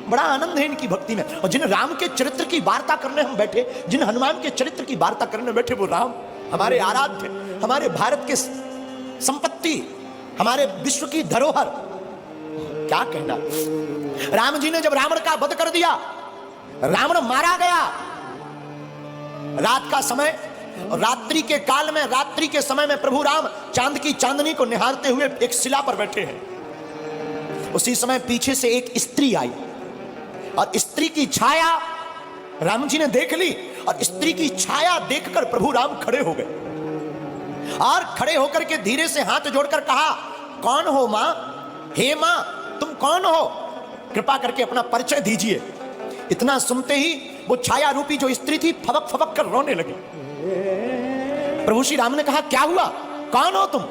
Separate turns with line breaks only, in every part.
बड़ा आनंद है इनकी भक्ति में। और जिन राम के चरित्र की वार्ता करने हम बैठे, जिन हनुमान के चरित्र की वार्ता करने बैठे, वो राम हमारे आराध्य, हमारे भारत के संपत्ति, हमारे विश्व की धरोहर, क्या कहना। राम जी ने जब रावण का वध कर दिया, रावण मारा गया, रात का समय, और रात्रि के काल में, रात्रि के समय में प्रभु राम चांद की चांदनी को निहारते हुए एक शिला पर बैठे हैं। उसी समय पीछे से एक स्त्री आई और स्त्री की छाया राम जी ने देख ली, और स्त्री की छाया देखकर प्रभु राम खड़े हो गए और खड़े होकर के धीरे से हाथ जोड़कर कहा, कौन हो मां? हे मां, तुम कौन हो? कृपा करके अपना परिचय दीजिए। इतना सुनते ही वो छाया रूपी जो स्त्री थी फबक फबक कर रोने लगी। प्रभु श्री राम ने कहा, क्या हुआ, कौन हो तुम?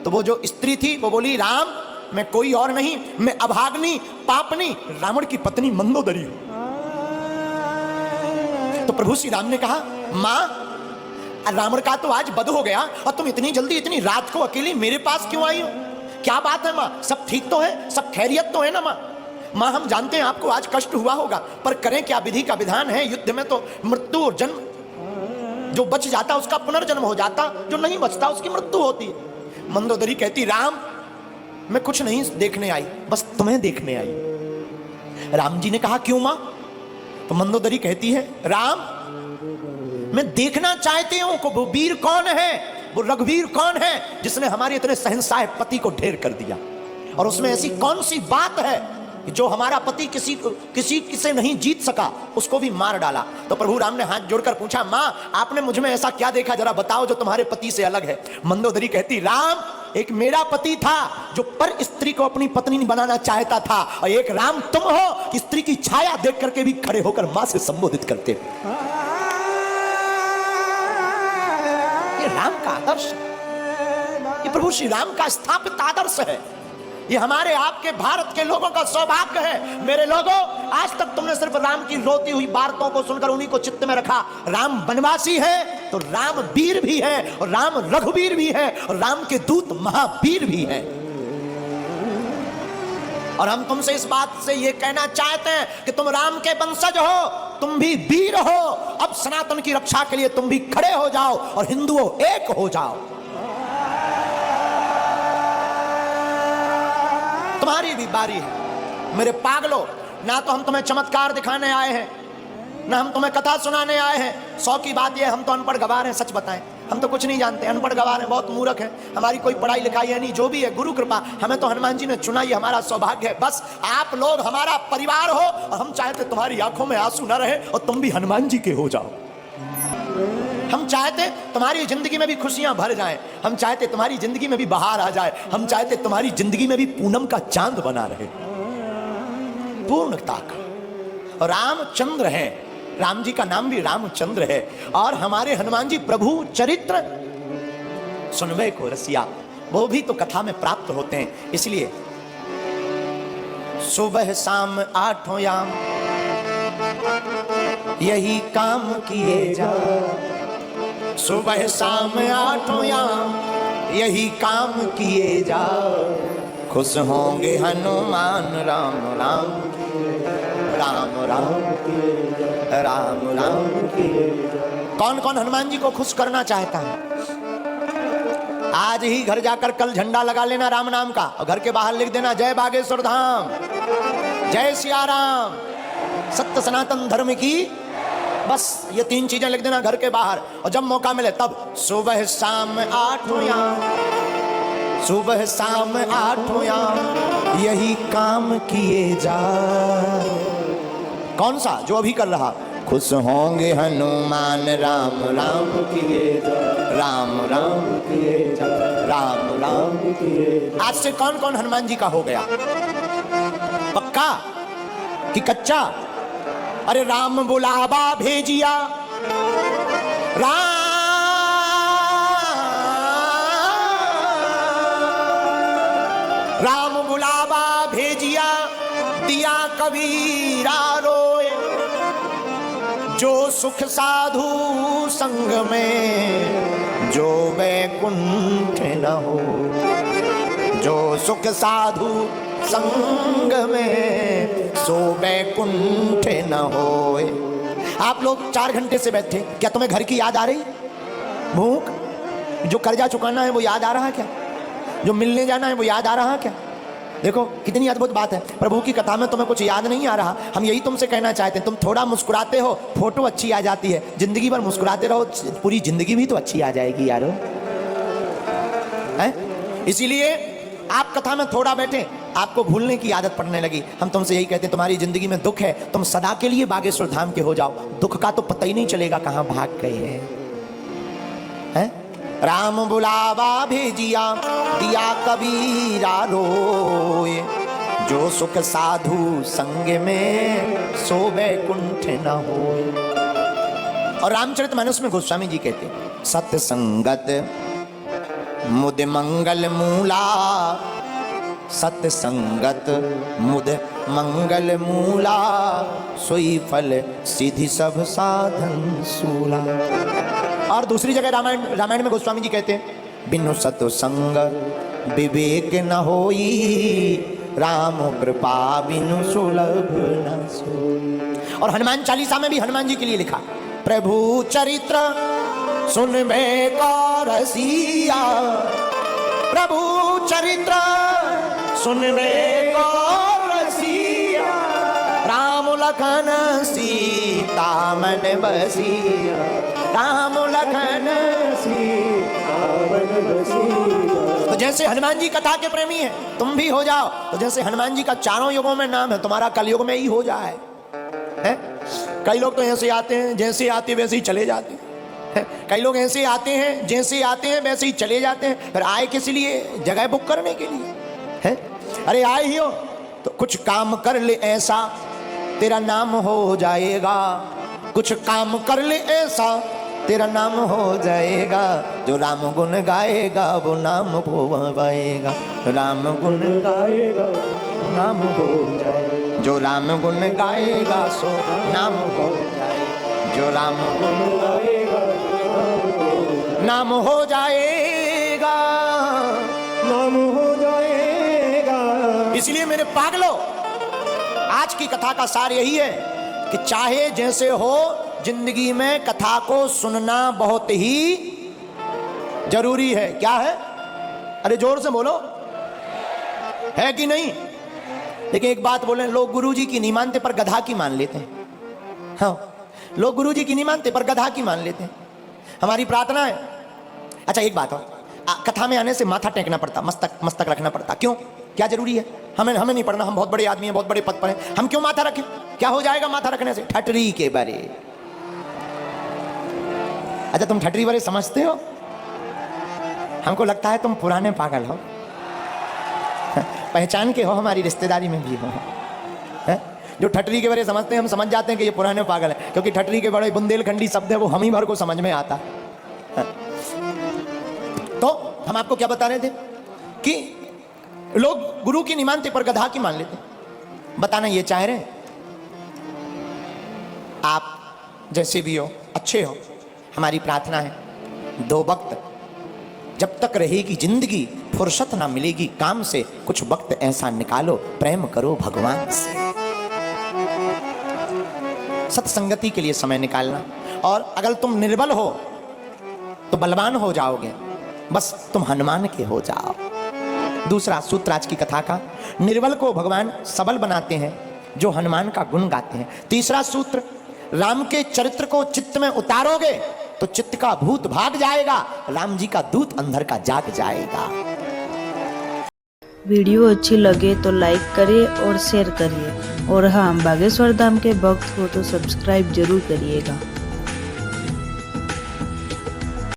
तो वो जो स्त्री थी वो बोली, राम, मैं कोई और नहीं, मैं अभाग्नि पापनी रावण की पत्नी मंदोदरी हूं। तो प्रभु श्री राम ने कहा, मां, रावण का तो आज वध हो गया और तुम इतनी जल्दी, इतनी रात को अकेली मेरे पास क्यों आई हो? क्या बात है मां? सब ठीक तो है, सब खैरियत तो है ना मां? मां, हम जानते हैं आपको आज कष्ट हुआ होगा, पर करें क्या, विधि का विधान है। युद्ध में तो मृत्यु और जन्म, जो बच जाता उसका पुनर्जन्म हो जाता, जो नहीं बचता उसकी मृत्यु होती है। मंदोदरी कहती, राम, मैं कुछ नहीं देखने आई, बस तुम्हें देखने आई। राम जी ने कहा, क्यों मां? तो मंदोदरी कहती है, राम, मैं देखना चाहती हूं कि वो वीर कौन है, वो रघुवीर कौन है जिसने हमारे इतने शहंशाह पति को ढेर कर दिया, और उसमें ऐसी कौन सी बात है जो हमारा पति किसी से नहीं जीत सका, उसको भी मार डाला। तो प्रभु राम ने हाथ जोड़कर पूछा, मां, आपने मुझ में ऐसा क्या देखा, जरा बताओ जो तुम्हारे पति से अलग है। मंदोदरी कहती, राम, एक मेरा पति था जो पर स्त्री को अपनी पत्नी बनाना चाहता था, और एक राम तुम हो कि स्त्री की छाया देख करके भी खड़े होकर मां से संबोधित करते। ये राम का आदर्श, ये प्रभु श्री राम का स्थापित आदर्श है। ये हमारे आपके भारत के लोगों का सौभाग्य है। मेरे लोगों, आज तक तुमने सिर्फ राम की रोती हुई वार्ताओं को सुनकर उन्हीं को चित्त में रखा। राम वनवासी है तो राम वीर भी है, और राम रघुवीर भी है, और राम के दूत महावीर भी है। और हम तुमसे इस बात से ये कहना चाहते हैं कि तुम राम के वंशज हो, तुम भी वीर हो। अब सनातन की रक्षा के लिए तुम भी खड़े हो जाओ और हिंदुओं एक हो जाओ। तुम्हारी भी बारी है मेरे पागलों। ना तो हम तुम्हें चमत्कार दिखाने आए हैं, ना हम तुम्हें कथा सुनाने आए हैं। 100 की बात यह, हम तो अनपढ़ गवार हैं। सच बताएं, हम तो कुछ नहीं जानते, अनपढ़ गवार हैं, बहुत मूर्ख हैं, हमारी कोई पढ़ाई लिखाई है नहीं। जो भी है गुरु कृपा, हमें तो हनुमान जी ने चुना, ये हमारा सौभाग्य है। बस आप लोग हमारा परिवार हो, और हम चाहते तुम्हारी आंखों में आंसू न रहे और तुम भी हनुमान जी के हो जाओ। हम चाहते तुम्हारी जिंदगी में भी खुशियां भर जाएं, हम चाहते तुम्हारी जिंदगी में भी बहार आ जाए, हम चाहते तुम्हारी जिंदगी में भी पूनम का चांद बना रहे, पूर्णता का। रामचंद्र है, राम जी का नाम भी रामचंद्र है। और हमारे हनुमान जी प्रभु चरित्र सुनवे को रसिया, वो भी तो कथा में प्राप्त होते हैं। इसलिए सुबह शाम 8 याम यही काम किए जा, सुबह शाम 8 याम यही काम किए जा, खुश होंगे हनुमान राम राम राम राम राम राम। कौन कौन हनुमान जी को खुश करना चाहता है? आज ही घर जाकर कल झंडा लगा लेना राम नाम का, और घर के बाहर लिख देना, जय बागेश्वर धाम, जय सिया राम, सत्य सनातन धर्म की। बस ये 3 चीजें लिख देना घर के बाहर, और जब मौका मिले तब सुबह शाम 8 याम, सुबह शाम 8 याम यही काम किए जा। कौन सा? जो अभी कर रहा, खुश होंगे हनुमान राम राम किए जा, राम राम किए जा, राम राम किए। आज से कौन कौन हनुमान जी का हो गया? पक्का कि कच्चा? अरे राम बुलावा भेजिया, राम बुलावा भेजिया, दिया कबीरा रोए, जो सुख साधु संग में जो वैकुंठ न हो, जो सुख साधु संग में सो बैकुंठ न होए। आप लोग 4 घंटे से बैठे, क्या तुम्हें घर की याद आ रही? भूख, जो कर्जा चुकाना है वो याद आ रहा क्या? जो मिलने जाना है वो याद आ रहा क्या? देखो कितनी अद्भुत बात है। प्रभु की कथा में तुम्हें कुछ याद नहीं आ रहा। हम यही तुमसे कहना चाहते हैं, तुम थोड़ा मुस्कुराते हो, फोटो अच्छी आ जाती है। जिंदगी भर मुस्कुराते रहो, पूरी जिंदगी भी तो अच्छी आ जाएगी यारो, है? इसीलिए आप कथा में थोड़ा बैठे, आपको भूलने की आदत पड़ने लगी। हम तुमसे यही कहते हैं, तुम्हारी जिंदगी में दुख है, तुम सदा के लिए बागेश्वर धाम के हो जाओ। दुख का तो पता ही नहीं चलेगा कहां भाग गए हैं। राम बुलावा भेजिया, दिया कबीरा रोए, जो सुख साधु संग में सो बैकुंठ न होए। और रामचरितमानस में गोस्वामी जी कहते हैं, सत्य संगत मुद मंगल मूला, सत्य संगत मुद मंगल मूला, सोई फल सिद्धि सब साधन सूला। और दूसरी जगह रामायण में गोस्वामी जी कहते हैं, बिनु सत्व संग विवेक न होई, राम कृपा बिनु सुलभ न सोई। और हनुमान चालीसा में भी हनुमान जी के लिए लिखा, प्रभु चरित्र सुनबे को रसिया, प्रभु चरित्र सुनबे को रसिया, राम लखन सीता मन बसिया, राम लखन सीता मन बसिया। तो जैसे हनुमान जी कथा के प्रेमी हैं, तुम भी हो जाओ। तो जैसे हनुमान जी का चारों युगों में नाम है, तुम्हारा कलयुग में ही हो जाए, है? कई लोग तो ऐसे आते हैं, जैसे आते वैसे ही चले जाते हैं। कई लोग ऐसे आते हैं, जैसे आते हैं वैसे ही चले जाते हैं। फिर आए किस लिए? जगह बुक करने के लिए, है? अरे आए ही हो तो कुछ काम कर ले ऐसा, तेरा नाम हो जाएगा। कुछ काम कर ले ऐसा, तेरा नाम हो जाएगा। जो राम गुण गाएगा वो नाम पाएगा, राम गुण गाएगा नाम हो जाएगा। जो राम गुण गाएगा सो नाम हो जाएगा, जो राम गुण गाएगा नाम हो जाएगा, नाम हो जाएगा। इसलिए मेरे पागलों, आज की कथा का सार यही है कि चाहे जैसे हो, जिंदगी में कथा को सुनना बहुत ही जरूरी है। क्या है? अरे जोर से बोलो, है कि नहीं? लेकिन एक बात बोले, लोग गुरुजी की नहीं मानते पर गधा की मान लेते हैं। हाँ, लोग गुरुजी की नहीं मानते पर गधा की मान लेते हैं। हमारी प्रार्थना है। अच्छा एक बात और, कथा में आने से माथा टेकना पड़ता, मस्तक रखना पड़ता। क्यों? क्या जरूरी है? हमें नहीं पढ़ना, हम बहुत बड़े आदमी हैं, बहुत बड़े पद पर हैं, हम क्यों माथा रखें? क्या हो जाएगा माथा रखने से? ठटरी के बारे। अच्छा तुम ठटरी बारे समझते हो? हमको लगता है तुम पुराने पागल हो, पहचान के हो, हमारी रिश्तेदारी में भी हो, है? जो ठटरी के बारे समझते हैं, हम समझ जाते हैं कि ये पुराने पागल है, क्योंकि ठटरी के बड़े बुंदेलखंडी शब्द है, वो हम ही भर को समझ में आता है। तो हम आपको क्या बता रहे थे कि लोग गुरु की नहीं मानते पर गधा की मान लेते। बताना ये चाह रहे, आप जैसे भी हो, अच्छे हो। हमारी प्रार्थना है, 2 वक्त जब तक रहेगी जिंदगी, फुर्सत ना मिलेगी काम से, कुछ वक्त ऐसा निकालो, प्रेम करो भगवान से। सत्संगति के लिए समय निकालना। और अगर तुम निर्बल हो तो बलवान हो जाओगे, बस तुम हनुमान के हो जाओ। दूसरा सूत्र आज की कथा का, निर्बल को भगवान सबल बनाते हैं जो हनुमान का गुण गाते हैं। तीसरा सूत्र, राम के चरित्र को चित्त में उतारोगे तो चित्त का भूत भाग जाएगा, राम जी का दूत अंदर का जाग जाएगा।
वीडियो अच्छी लगे तो लाइक करिए और शेयर करिए, और हाँ, बागेश्वर धाम के भक्त हो तो सब्सक्राइब जरूर करिएगा।